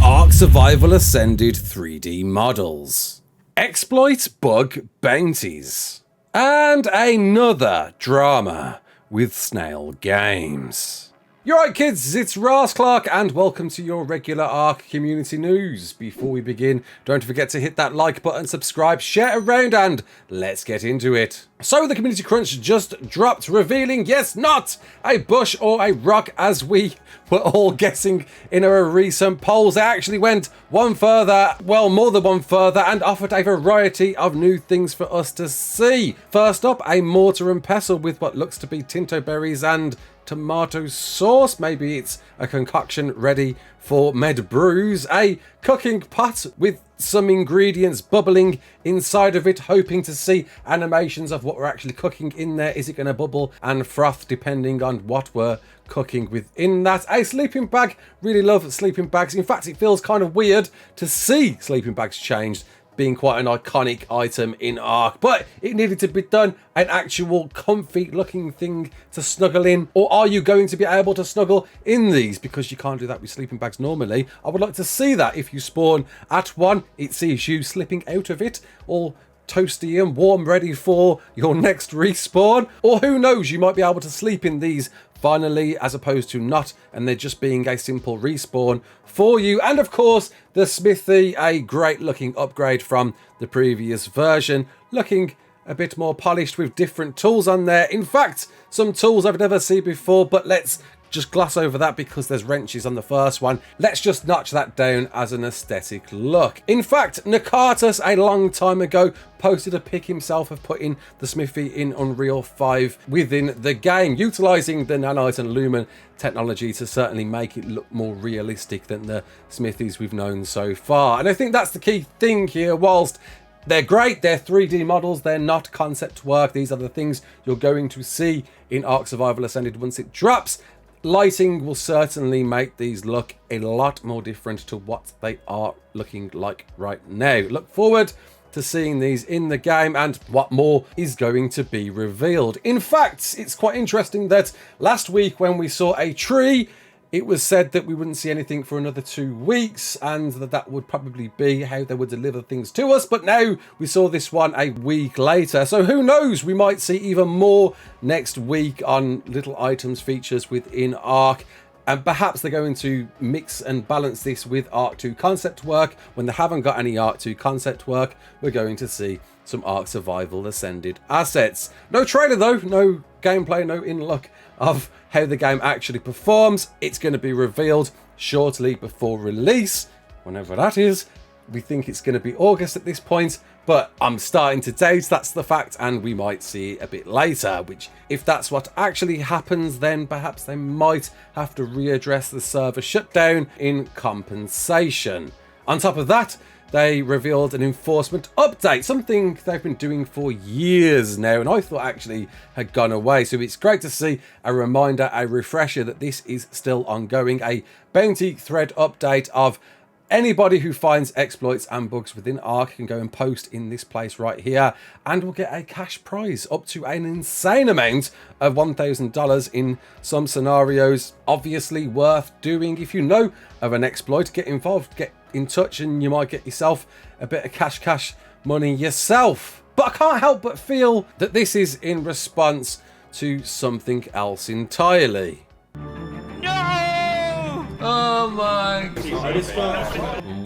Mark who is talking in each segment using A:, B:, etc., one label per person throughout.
A: ARK Survival Ascended 3D models, exploit bug bounties, and another drama with snail games. You're right, kids, it's Raasclark and welcome to your regular ARK community news. Before we begin, don't forget to hit that like button, subscribe, share around, and let's get into it. So the community crunch just dropped, revealing, yes, not a bush or a rock as we were all guessing in our recent polls. They actually went one further, well, more than one further, and offered a variety of new things for us to see. First up, a mortar and pestle with what looks to be tinto berries and tomato sauce. Maybe it's a concoction ready for med brews. A cooking pot with some ingredients bubbling inside of it, hoping to see animations of what we're actually cooking in there. Is it going to bubble and froth depending on what we're cooking within that? A sleeping bag. Really love sleeping bags. In fact, it feels kind of weird to see sleeping bags changed, being quite an iconic item in ARK, but it needed to be done. An actual comfy looking thing to snuggle in. Or are you going to be able to snuggle in these? Because you can't do that with sleeping bags normally. I would like to see that. If you spawn at one, it sees you slipping out of it, all toasty and warm, ready for your next respawn. Or who knows, you might be able to sleep in these finally, as opposed to not, and they're just being a simple respawn for you. And of course, the Smithy, a great looking upgrade from the previous version, looking a bit more polished with different tools on there. In fact, some tools I've never seen before, but let's just gloss over that because there's wrenches on the first one. Let's just notch that down as an aesthetic look. In fact, Nakatus a long time ago posted a pic himself of putting the Smithy in Unreal 5 within the game, utilizing the nanite and lumen technology to certainly make it look more realistic than the Smithies we've known so far. And I think that's the key thing here. Whilst they're great, they're 3D models, they're not concept work. These are the things you're going to see in ARK Survival Ascended once it drops. Lighting will certainly make these look a lot more different to what they are looking like right now. Look forward to seeing these in the game and what more is going to be revealed. In fact, it's quite interesting that last week when we saw a tree, it was said that we wouldn't see anything for another 2 weeks and that would probably be how they would deliver things to us. But now we saw this one a week later. So who knows, we might see even more next week on little items features within ARK. And perhaps they're going to mix and balance this with ARK 2 concept work. When they haven't got any ARK 2 concept work, we're going to see some ARK Survival Ascended assets. No trailer though, no gameplay, no in-look of how the game actually performs. It's going to be revealed shortly before release, whenever that is. We think it's going to be August at this point, but I'm starting to doubt that's the fact, and we might see it a bit later, which if that's what actually happens, then perhaps they might have to readdress the server shutdown in compensation. On top of that, they revealed an enforcement update, something they've been doing for years now, and I thought actually had gone away. So it's great to see a reminder, a refresher that this is still ongoing. A bounty thread update of anybody who finds exploits and bugs within ARK can go and post in this place right here, and will get a cash prize up to an insane amount of $1,000 in some scenarios. Obviously worth doing. If you know of an exploit, get involved, get in touch, and you might get yourself a bit of cash money yourself. But I can't help but feel that this is in response to something else entirely.
B: Oh my god.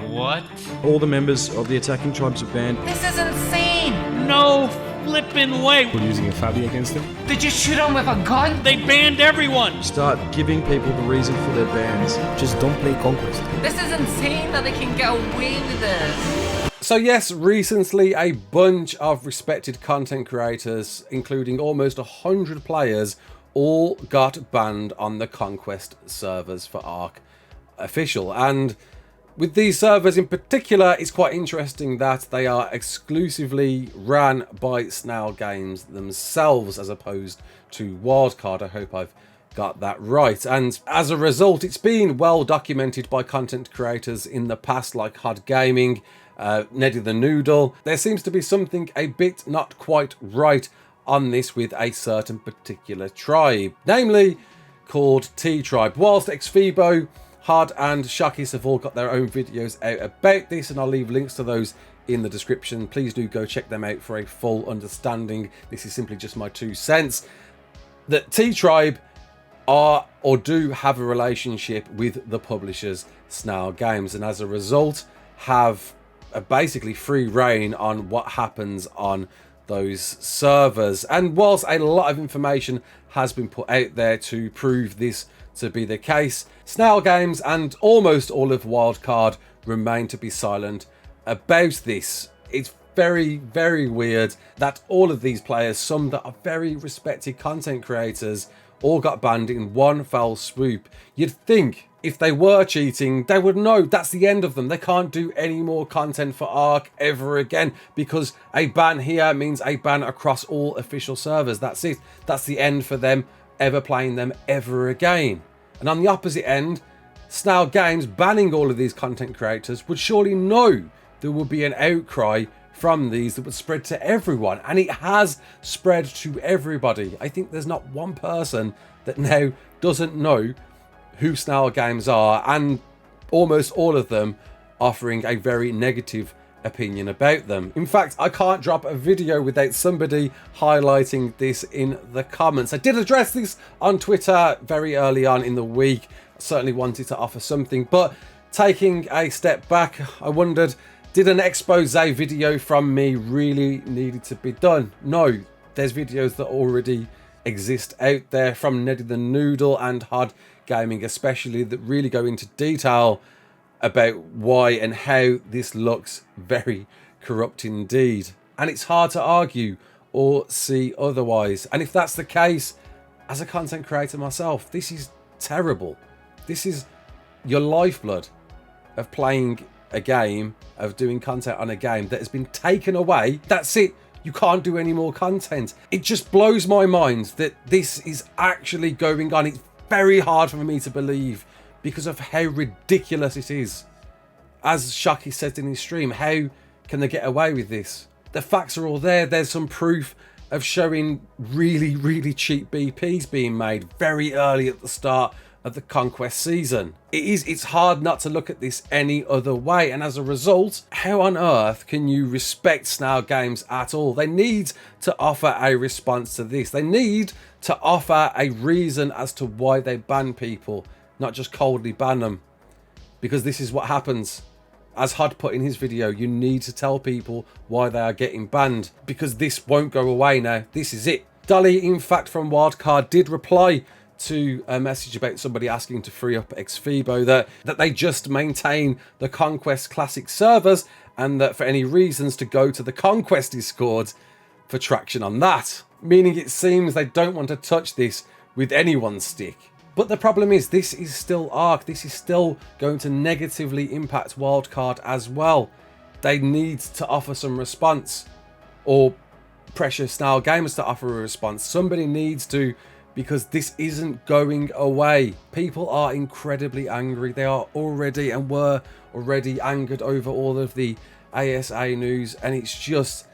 B: What?
C: All the members of the attacking tribes are banned.
B: This is insane! No flipping way!
D: We're using a Fabi against them.
B: Did you shoot him with a gun? They banned everyone!
C: Start giving people the reason for their bans.
D: Just don't play Conquest.
B: This is insane that they can get away with this.
A: So yes, recently a bunch of respected content creators, including almost 100 players, all got banned on the Conquest servers for ARK Official. And with these servers in particular, it's quite interesting that they are exclusively ran by Snail Games themselves as opposed to Wildcard. I hope I've got that right. And as a result, it's been well documented by content creators in the past like Hod Gaming, Neddy the Noodle. There seems to be something a bit not quite right on this with a certain particular tribe, namely called T-Tribe. Whilst Xfibo Hod and Shakis have all got their own videos out about this, and I'll leave links to those in the description. Please do go check them out for a full understanding. This is simply just my 2 cents. That T-Tribe are or do have a relationship with the publishers Snail Games, and as a result have a basically free reign on what happens on those servers. And whilst a lot of information has been put out there to prove this to be the case, Snail Games and almost all of Wildcard remain to be silent about this. It's very, very weird that all of these players, some that are very respected content creators, all got banned in one fell swoop. You'd think if they were cheating, they would know that's the end of them. They can't do any more content for ARK ever again, because a ban here means a ban across all official servers. That's it. That's the end for them ever playing them ever again. And on the opposite end, Snail Games banning all of these content creators would surely know there would be an outcry from these that would spread to everyone, and it has spread to everybody. I think there's not one person that now doesn't know who Snail Games are, and almost all of them offering a very negative opinion about them. In fact, I can't drop a video without somebody highlighting this in the comments. I did address this on Twitter very early on in the week. I certainly wanted to offer something, but taking a step back, I wondered, did an expose video from me really needed to be done? No, there's videos that already exist out there from Neddy the Noodle and Hod Gaming especially that really go into detail about why and how this looks very corrupt indeed. And it's hard to argue or see otherwise. And if that's the case, as a content creator myself, this is terrible. This is your lifeblood of playing a game, of doing content on a game that has been taken away. That's it. You can't do any more content. It just blows my mind that this is actually going on. It's very hard for me to believe because of how ridiculous it is. As Shaki said in his stream, how can they get away with this? The facts are all there. There's some proof of showing really, really cheap BPs being made very early at the start of the Conquest season. It's hard not to look at this any other way, and as a result, how on earth can you respect Snail Games at all? They need to offer a response to this. They need to offer a reason as to why they ban people, not just coldly ban them, because this is what happens. As Hod put in his video, you need to tell people why they are getting banned, because this won't go away now. This is it. Dolly, in fact, from Wildcard did reply to a message about somebody asking to free up Xfibo, that they just maintain the Conquest Classic servers, and that for any reasons to go to the Conquest Discord for traction on that. Meaning it seems they don't want to touch this with anyone's stick. But the problem is, this is still ARK. This is still going to negatively impact Wildcard as well. They need to offer some response, or pressure Snail Gamers to offer a response. Somebody needs to, because this isn't going away. People are incredibly angry. They are already and were already angered over all of the ASA news, and it's just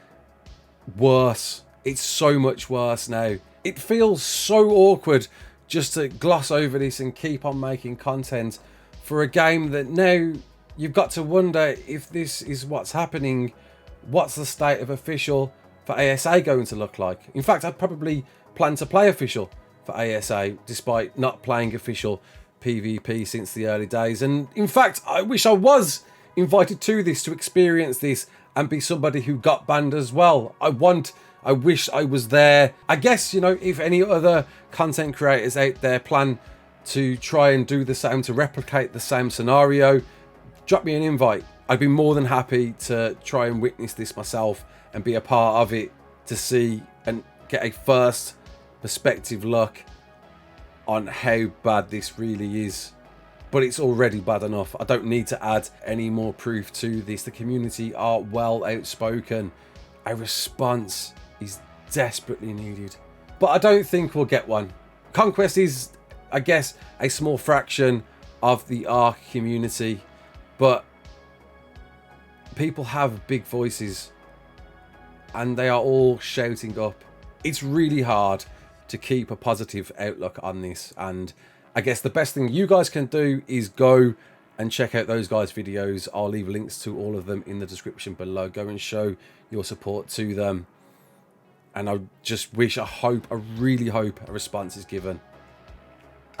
A: worse. It's so much worse now. It feels so awkward just to gloss over this and keep on making content for a game that now you've got to wonder if this is what's happening. What's the state of official for ASA going to look like? In fact, I'd probably plan to play official for ASA despite not playing official PvP since the early days. And in fact, I wish I was invited to this to experience this and be somebody who got banned as well. I wish I was there. I guess, you know, if any other content creators out there plan to try and do the same, to replicate the same scenario, drop me an invite. I'd be more than happy to try and witness this myself and be a part of it, to see and get a first perspective look on how bad this really is. But it's already bad enough. I don't need to add any more proof to this. The community are well outspoken. A response is desperately needed, but I don't think we'll get one. Conquest is, I guess, a small fraction of the ARK community, but people have big voices and they are all shouting up. It's really hard to keep a positive outlook on this, and I guess the best thing you guys can do is go and check out those guys' videos. I'll leave links to all of them in the description below. Go and show your support to them. And I just wish, I really hope a response is given.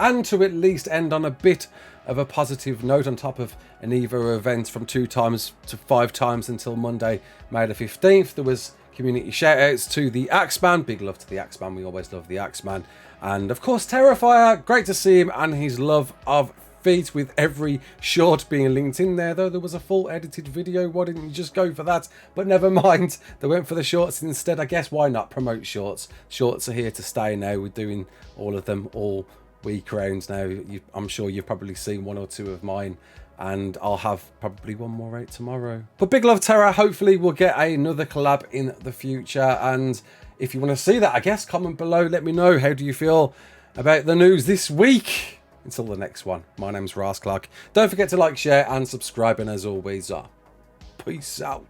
A: And to at least end on a bit of a positive note, on top of an EVO event from 2 times to 5 times until Monday, May the 15th, there was community shoutouts to the Axeman. Big love to the Axeman. We always love the Axeman. And of course, Terrifier. Great to see him and his love of feet, with every short being linked in there. Though there was a full edited video, why didn't you just go for that? But never mind, they went for the shorts instead. I guess why not promote shorts? Shorts are here to stay now. We're doing all of them all week rounds now. I'm sure you've probably seen 1 or 2 of mine, and I'll have probably 1 more out tomorrow. But big love, Terra. Hopefully we'll get another collab in the future, and if you want to see that, I guess comment below, let me know, how do you feel about the news this week? Until the next one, my name's Raasclark. Don't forget to like, share and subscribe, and as always, peace out.